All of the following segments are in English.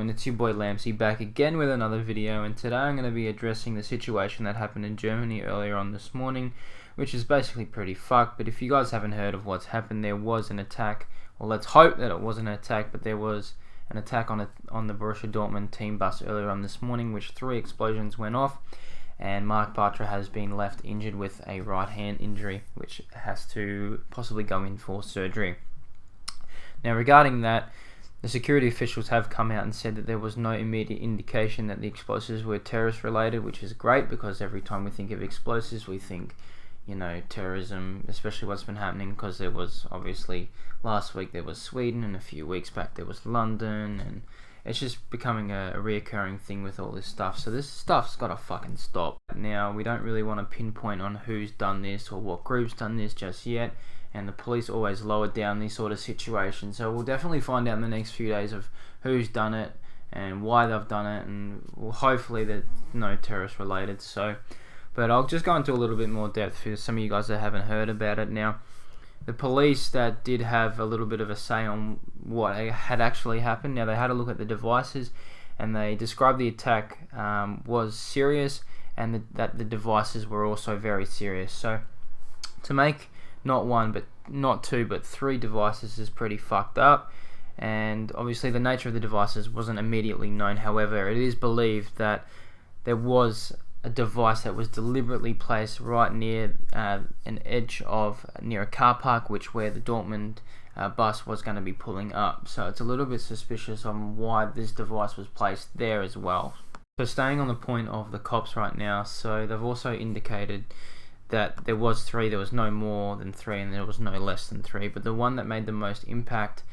And it's your boy Lamsey back again with another video, and today I'm going to be addressing the situation that happened in Germany earlier on this morning, which is basically pretty fucked. But if you guys haven't heard of what's happened, there was an attack. Well, let's hope that it wasn't an attack, but there was an attack on the Borussia Dortmund team bus earlier on this morning, which 3 explosions went off, and Marc Bartra has been left injured with a right hand injury, which has to possibly go in for surgery. Now, regarding that, the security officials have come out and said that there was no immediate indication that the explosives were terrorist related, which is great, because every time we think of explosives we think, terrorism, especially what's been happening, because there was obviously last week there was Sweden, and a few weeks back there was London, and it's just becoming a reoccurring thing with all this stuff. So this stuff's got to fucking stop. Now, we don't really want to pinpoint on who's done this or what group's done this just yet, and the police always lower down these sort of situations. So we'll definitely find out in the next few days of who's done it and why they've done it, and hopefully they're no terrorist related. But I'll just go into a little bit more depth for some of you guys that haven't heard about it. Now, the police that did have a little bit of a say on what had actually happened, now they had a look at the devices, and they described the attack was serious, and that the devices were also very serious. So to make not 1, but not 2, but 3 devices is pretty fucked up, and obviously the nature of the devices wasn't immediately known. However, it is believed that there was a device that was deliberately placed right near an edge of near a car park, where the Dortmund bus was going to be pulling up. So it's a little bit suspicious on why this device was placed there as well. So staying on the point of the cops right now, so they've also indicated that there was 3, there was no more than 3, and there was no less than 3, but the one that made the most impact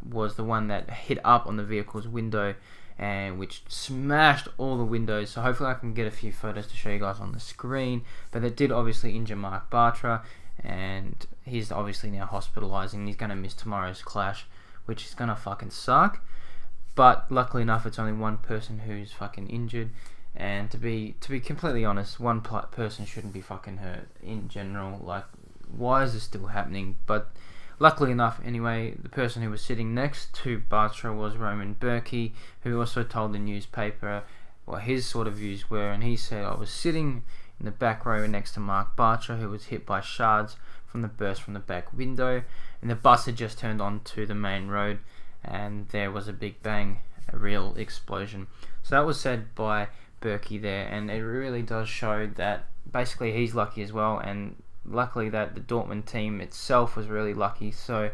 was the one that hit up on the vehicle's window, and which smashed all the windows. So hopefully I can get a few photos to show you guys on the screen, but it did obviously injure Marc Bartra, and he's obviously now hospitalized, and he's going to miss tomorrow's clash, which is going to fucking suck. But luckily enough, it's only one person who's fucking injured, and to be completely honest, one person shouldn't be fucking hurt in general. Like, why is this still happening? But luckily enough, anyway, the person who was sitting next to Bartra was Roman Berkey, who also told the newspaper what his sort of views were, and he said, "I was sitting in the back row next to Marc Bartra, who was hit by shards from the burst from the back window, and the bus had just turned onto the main road, and there was a big bang, a real explosion." So that was said by Berkey there, and it really does show that basically he's lucky as well, and luckily that the Dortmund team itself was really lucky. So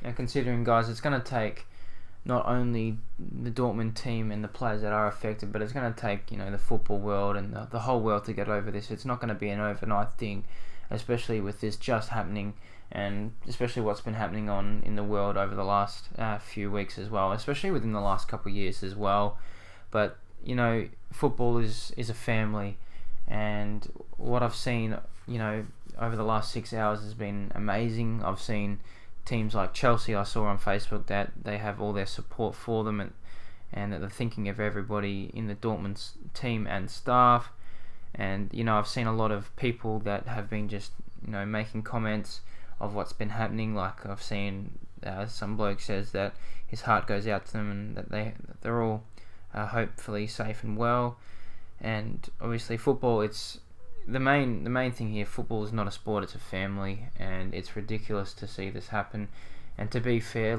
now, considering, guys, it's going to take not only the Dortmund team and the players that are affected, but it's going to take the football world and the whole world to get over this. It's not going to be an overnight thing, especially with this just happening, and especially what's been happening in the world over the last few weeks as well, especially within the last couple of years as well. But football is a family, and what I've seen over the last 6 hours has been amazing. I've seen teams like Chelsea, I saw on Facebook that they have all their support for them, and that they're thinking of everybody in the Dortmund team and staff. And I've seen a lot of people that have been just making comments of what's been happening. Like, I've seen some bloke says that his heart goes out to them, and that they're all hopefully safe and well. And obviously football, it's the main thing here. Football is not a sport, it's a family, and it's ridiculous to see this happen. And to be fair,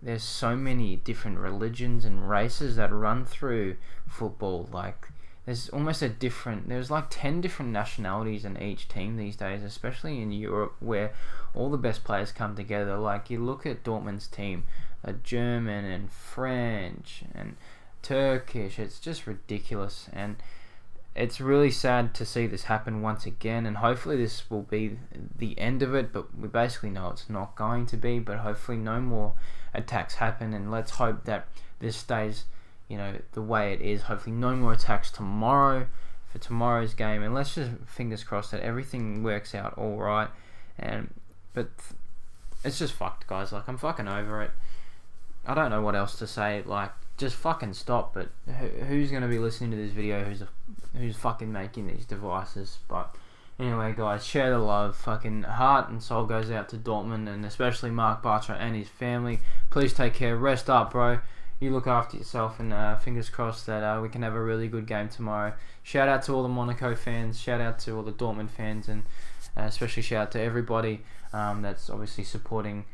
there's so many different religions and races that run through football. Like, there's there's like 10 different nationalities in each team these days, especially in Europe, where all the best players come together. Like, you look at Dortmund's team, German and French and Turkish. It's just ridiculous, and it's really sad to see this happen once again, and hopefully this will be the end of it, but we basically know it's not going to be. But hopefully no more attacks happen, and let's hope that this stays the way it is. Hopefully no more attacks tomorrow for tomorrow's game, and let's just fingers crossed that everything works out all right. But it's just fucked, guys. Like, I'm fucking over it. I don't know what else to say. Like, just fucking stop. But who's going to be listening to this video who's fucking making these devices? But anyway, guys, share the love. Fucking heart and soul goes out to Dortmund, and especially Marc Bartra and his family. Please take care. Rest up, bro. you look after yourself, and fingers crossed that we can have a really good game tomorrow. Shout out to all the Monaco fans, shout out to all the Dortmund fans, and especially shout out to everybody that's obviously supporting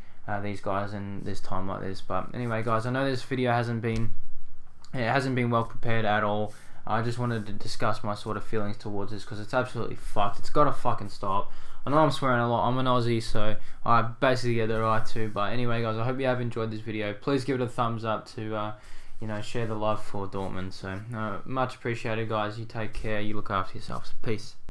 these guys in this time like this. But anyway, guys, I know this video hasn't been well prepared at all. I just wanted to discuss my sort of feelings towards this because it's absolutely fucked. It's got to fucking stop. I know I'm swearing a lot. I'm an Aussie, so I basically get the right to. But anyway, guys, I hope you have enjoyed this video. Please give it a thumbs up to share the love for Dortmund. So much appreciated, guys. You take care. You look after yourselves. Peace.